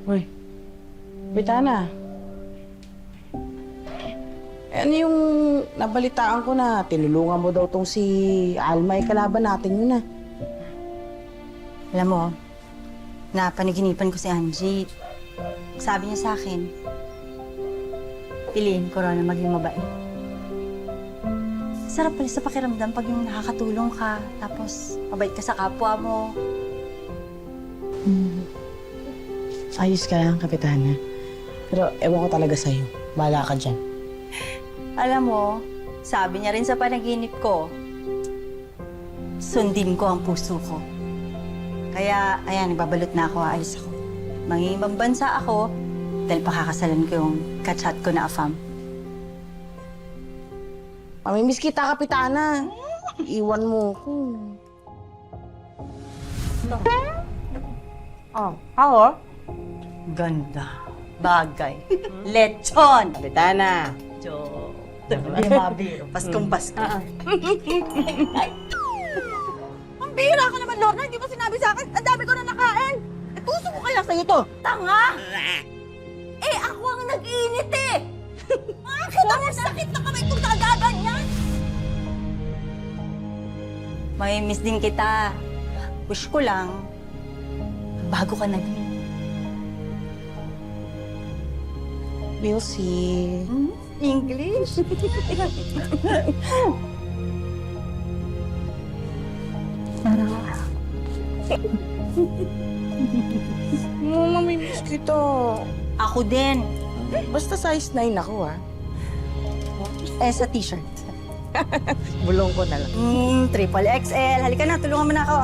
Uy, Bitana. Ano yung nabalitaan ko na tinulungan mo daw tong si Alma, kalaban natin yun ah. Alam mo, napanaginipan ko si Angie. Sabi niya sa akin, piliin ko raw na maging mabait. Sarap pala sa pakiramdam pag yung nakakatulong ka, tapos mabait ka sa kapwa mo. Ayos ka lang, Kapitana. Pero ewan ko talaga sa'yo. Bahala ka dyan. Alam mo, sabi niya rin sa panaginip ko, sundin ko ang puso ko. Kaya, ayan, nagbabalot na ako, aalis ako. Mangingibang bansa ako dahil pakakasalan ko yung kachat ko na afam. Mamimiss kita, Kapitana. Iwan mo ko. Oh, ako? Ganda. Bagay. Lechon! Kapitana. Jo. Hindi mabiro. Paskong Pasko. Ang bihira ka naman, Lorna. Hindi mo sinabi sa akin. Ang dami ko na nakain. Tuso ko kaya sa'yo to. Tanga! Eh, ako ang nag-init eh! Bakit ang sakit na kamay kung nagaganyan? May miss din kita. Wish ko lang, bago ka na din. We'll see. English? Mamimiss kita. Ako din. Basta size 9 ako ah. Eh, sa t-shirt. Bulong ko na lang. Triple XL. Halika na, tulungan mo na ako.